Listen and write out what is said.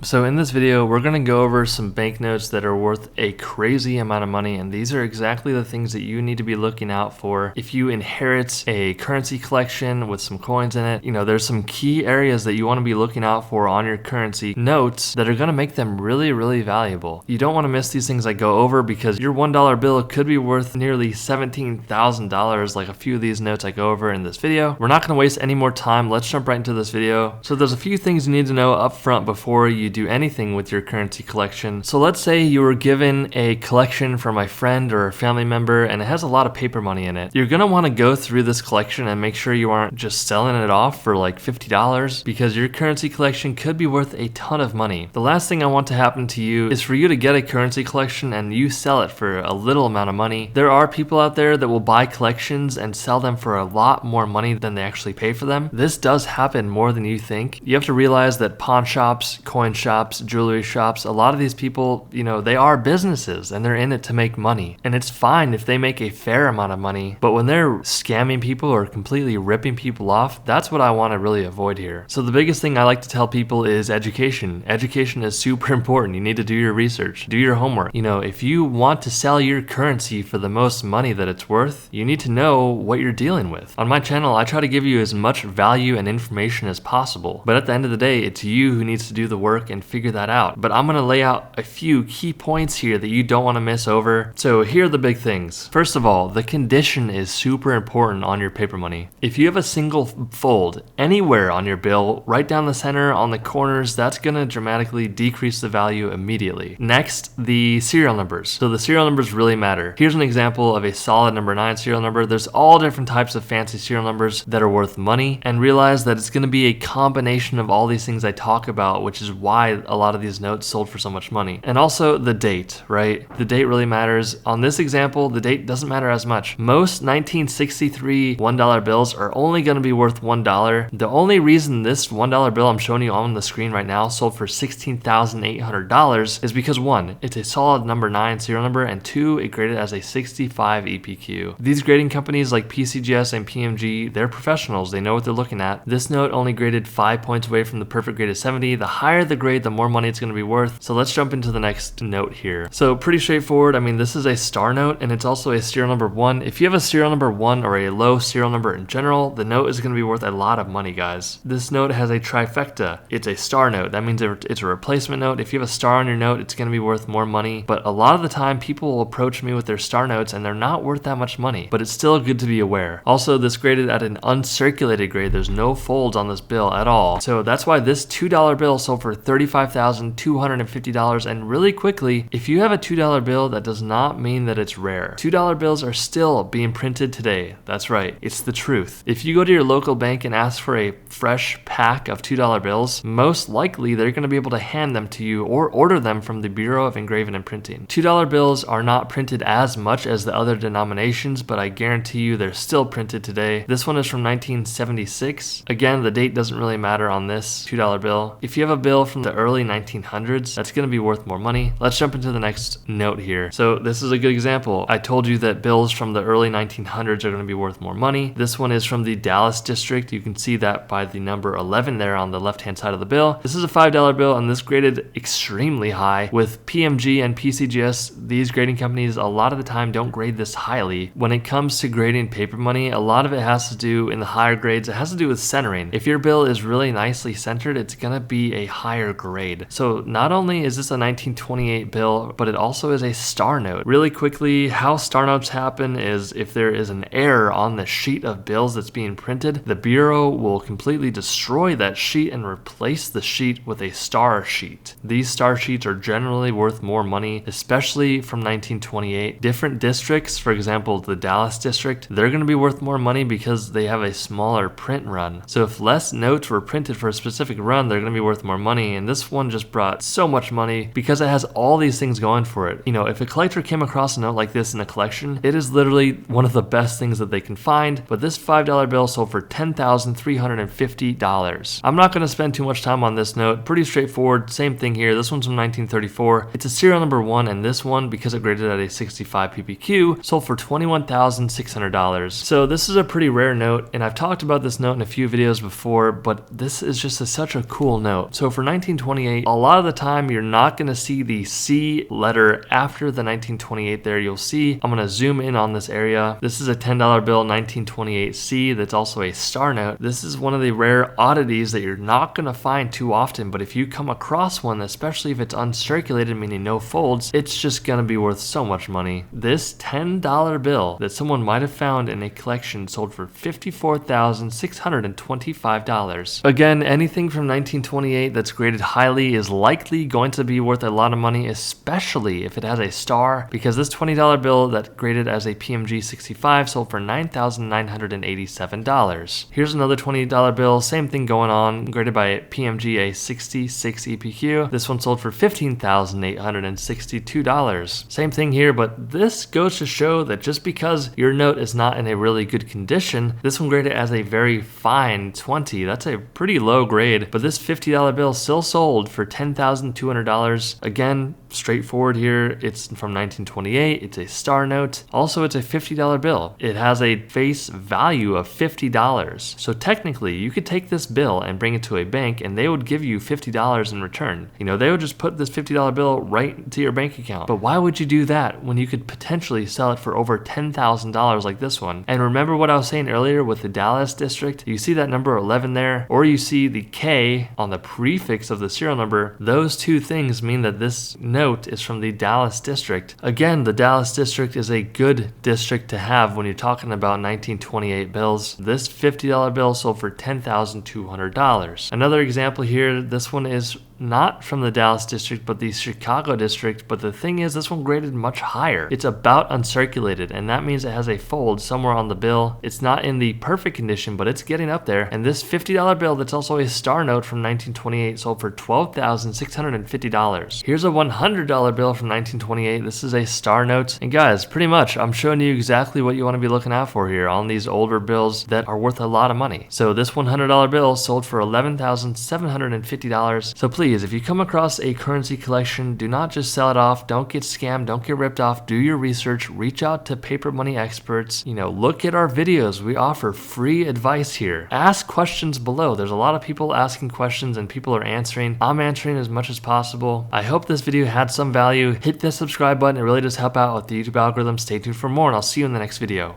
So in this video, we're going to go over some banknotes that are worth a crazy amount of money, and these are exactly the things that you need to be looking out for if you inherit a currency collection with some coins in it. You know, there's some key areas that you want to be looking out for on your currency notes that are going to make them really, really valuable. You don't want to miss these things I go over because your $1 bill could be worth nearly $17,000 like a few of these notes I go over in this video. We're not going to waste any more time. Let's jump right into this video. So there's a few things you need to know up front before you do anything with your currency collection. So let's say you were given a collection from a friend or a family member and it has a lot of paper money in it. You're going to want to go through this collection and make sure you aren't just selling it off for like $50 because your currency collection could be worth a ton of money. The last thing I want to happen to you is for you to get a currency collection and you sell it for a little amount of money. There are people out there that will buy collections and sell them for a lot more money than they actually pay for them. This does happen more than you think. You have to realize that pawn shops, coin shops, jewelry shops, a lot of these people, you know, they are businesses and they're in it to make money. And it's fine if they make a fair amount of money, but when they're scamming people or completely ripping people off, that's what I want to really avoid here. So the biggest thing I like to tell people is education. Education is super important. You need to do your research, do your homework. You know, if you want to sell your currency for the most money that it's worth, you need to know what you're dealing with. On my channel, I try to give you as much value and information as possible, but at the end of the day, it's you who needs to do the work and figure that out. But I'm going to lay out a few key points here that you don't want to miss over. So here are the big things. First of all, the condition is super important on your paper money. If you have a single fold anywhere on your bill, right down the center, on the corners, that's going to dramatically decrease the value immediately. Next, the serial numbers. So the serial numbers really matter. Here's an example of a solid number 9 serial number. There's all different types of fancy serial numbers that are worth money, and realize that it's going to be a combination of all these things I talk about, which is why a lot of these notes sold for so much money. And also the date, right? The date really matters. On this example, the date doesn't matter as much. Most 1963 $1 bills are only going to be worth $1. The only reason this $1 bill I'm showing you on the screen right now sold for $16,800 is because 1, it's a solid number 9 serial number, and 2, it graded as a 65 EPQ. These grading companies like PCGS and PMG, they're professionals. They know what they're looking at. This note only graded 5 points away from the perfect grade of 70. The higher the grade, the more money it's going to be worth. So let's jump into the next note here. So pretty straightforward. I mean, this is a star note and it's also a serial number 1. If you have a serial number 1 or a low serial number in general, the note is going to be worth a lot of money, guys. This note has a trifecta. It's a star note. That means it's a replacement note. If you have a star on your note, it's going to be worth more money. But a lot of the time, people will approach me with their star notes and they're not worth that much money. But it's still good to be aware. Also, this graded at an uncirculated grade. There's no folds on this bill at all. So that's why this $2 bill sold for $35,250. And really quickly, if you have a $2 bill, that does not mean that it's rare. $2 bills are still being printed today. That's right. It's the truth. If you go to your local bank and ask for a fresh pack of $2 bills, most likely they're going to be able to hand them to you or order them from the Bureau of Engraving and Printing. $2 bills are not printed as much as the other denominations, but I guarantee you they're still printed today. This one is from 1976. Again, the date doesn't really matter on this $2 bill. If you have a bill from the early 1900s, that's going to be worth more money. Let's jump into the next note here. So this is a good example. I told you that bills from the early 1900s are going to be worth more money. This one is from the Dallas district. You can see that by the number 11 there on the left-hand side of the bill. This is a $5 bill and this graded extremely high. With PMG and PCGS, these grading companies a lot of the time don't grade this highly. When it comes to grading paper money, a lot of it has to do in the higher grades. It has to do with centering. If your bill is really nicely centered, it's going to be a higher grade. So not only is this a 1928 bill, but it also is a star note. Really quickly, how star notes happen is if there is an error on the sheet of bills that's being printed, the Bureau will completely destroy that sheet and replace the sheet with a star sheet. These star sheets are generally worth more money, especially from 1928. Different districts, for example, the Dallas district, they're going to be worth more money because they have a smaller print run. So if less notes were printed for a specific run, they're going to be worth more money. And this one just brought so much money because it has all these things going for it. You know, if a collector came across a note like this in a collection, it is literally one of the best things that they can find. But this $5 bill sold for $10,350. I'm not going to spend too much time on this note. Pretty straightforward. Same thing here. This one's from 1934. It's a serial number 1, and this one, because it graded at a 65 PPQ, sold for $21,600. So this is a pretty rare note, and I've talked about this note in a few videos before, but this is just such a cool note. So for 19 1928, a lot of the time you're not going to see the C letter after the 1928 there. You'll see, I'm going to zoom in on this area. This is a $10 bill, 1928 C, that's also a star note. This is one of the rare oddities that you're not going to find too often, but if you come across one, especially if it's uncirculated, meaning no folds, it's just going to be worth so much money. This $10 bill that someone might have found in a collection sold for $54,625. Again, anything from 1928 that's graded highly is likely going to be worth a lot of money, especially if it has a star, because this $20 bill that graded as a PMG 65 sold for $9,987. Here's another $20 bill, same thing going on, graded by PMG a 66 EPQ. This one sold for $15,862. Same thing here, but this goes to show that just because your note is not in a really good condition, this one graded as a very fine 20. That's a pretty low grade, but this $50 bill still sold for $10,200. Again, straightforward here. It's from 1928. It's a star note. Also, it's a $50 bill. It has a face value of $50. So technically, you could take this bill and bring it to a bank and they would give you $50 in return. You know, they would just put this $50 bill right into your bank account. But why would you do that when you could potentially sell it for over $10,000 like this one? And remember what I was saying earlier with the Dallas district? You see that number 11 there, or you see the K on the prefix of the serial number. Those two things mean that this note is from the Dallas district. Again, the Dallas district is a good district to have when you're talking about 1928 bills. This $50 bill sold for $10,200. Another example here, this one is not from the Dallas district, but the Chicago district. But the thing is, this one graded much higher. It's about uncirculated, and that means it has a fold somewhere on the bill. It's not in the perfect condition, but it's getting up there. And this $50 bill that's also a star note from 1928 sold for $12,650. Here's a $100 bill from 1928. This is a star note. And guys, pretty much, I'm showing you exactly what you want to be looking out for here on these older bills that are worth a lot of money. So this $100 bill sold for $11,750. So please, if you come across a currency collection, do not just sell it off. Don't get scammed. Don't get ripped off. Do your research. Reach out to paper money experts. You know, look at our videos. We offer free advice here. Ask questions below. There's a lot of people asking questions and people are answering. I'm answering as much as possible. I hope this video had some value. Hit the subscribe button. It really does help out with the YouTube algorithm. Stay tuned for more, and I'll see you in the next video.